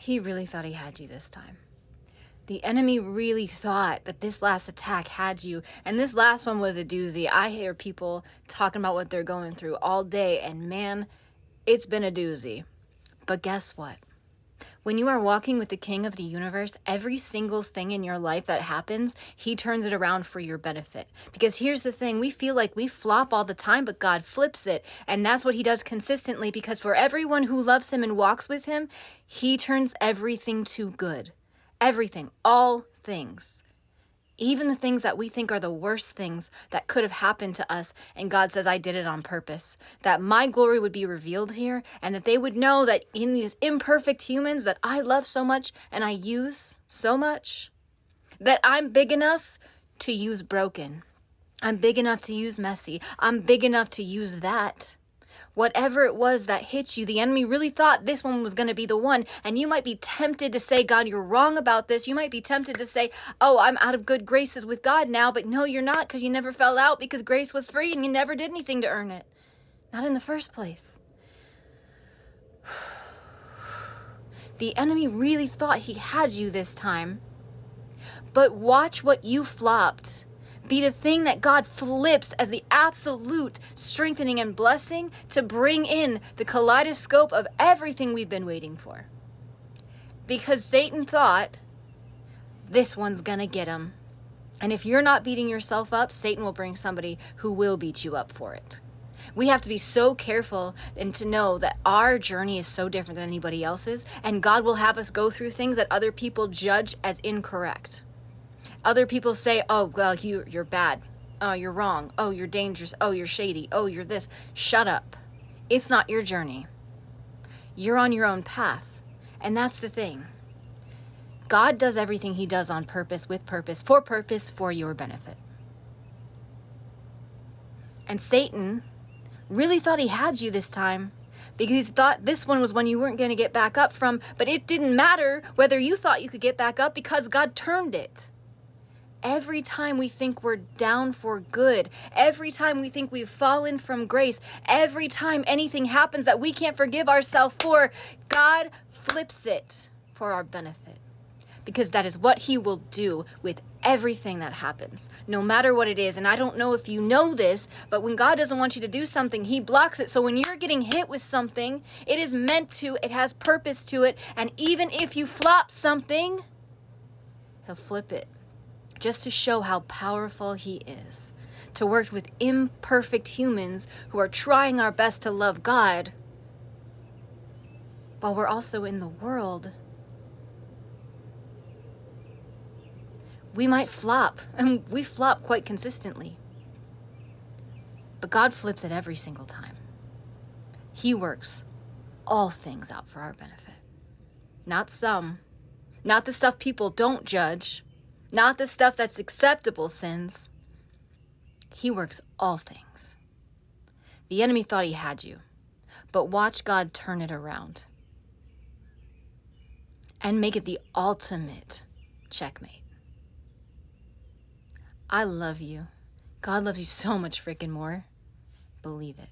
He really thought he had you this time. The enemy really thought that this last attack had you, and this last one was a doozy. I hear people talking about what they're going through all day, and man, it's been a doozy. But guess what? When you are walking with the King of the universe, every single thing in your life that happens, he turns it around for your benefit. Because here's the thing, we feel like we flop all the time, but God flips it. And that's what he does consistently, because for everyone who loves him and walks with him, he turns everything to good. Everything, all things. Even the things that we think are the worst things that could have happened to us. And God says, I did it on purpose. That my glory would be revealed here, and that they would know that in these imperfect humans that I love so much and I use so much, that I'm big enough to use broken. I'm big enough to use messy. I'm big enough to use that. Whatever it was that hit you, the enemy really thought this one was going to be the one. And you might be tempted to say, God, you're wrong about this. You might be tempted to say, oh, I'm out of good graces with God now. But no, you're not, because you never fell out, because grace was free and you never did anything to earn it. Not in the first place. The enemy really thought he had you this time. But watch what you flopped be the thing that God flips as the absolute strengthening and blessing to bring in the kaleidoscope of everything we've been waiting for. Because Satan thought, this one's gonna get him. And if you're not beating yourself up, Satan will bring somebody who will beat you up for it. We have to be so careful and to know that our journey is so different than anybody else's, and God will have us go through things that other people judge as incorrect. Other people say, oh, well, you're bad. Oh, you're wrong. Oh, you're dangerous. Oh, you're shady. Oh, you're this. Shut up. It's not your journey. You're on your own path. And that's the thing. God does everything he does on purpose, with purpose, for your benefit. And Satan really thought he had you this time, because he thought this one was one you weren't going to get back up from, but it didn't matter whether you thought you could get back up, because God turned it. Every time we think we're down for good, every time we think we've fallen from grace, every time anything happens that we can't forgive ourselves for, God flips it for our benefit. Because that is what he will do with everything that happens, no matter what it is. And I don't know if you know this, but when God doesn't want you to do something, he blocks it. So when you're getting hit with something, it is meant to, it has purpose to it. And even if you flop something, he'll flip it. Just to show how powerful he is, to work with imperfect humans who are trying our best to love God, while we're also in the world. We might flop, and we flop quite consistently, but God flips it every single time. He works all things out for our benefit. Not some, not the stuff people don't judge, not the stuff that's acceptable sins. He works all things. The enemy thought he had you, but watch God turn it around and make it the ultimate checkmate. I love you. God loves you so much freaking more. Believe it.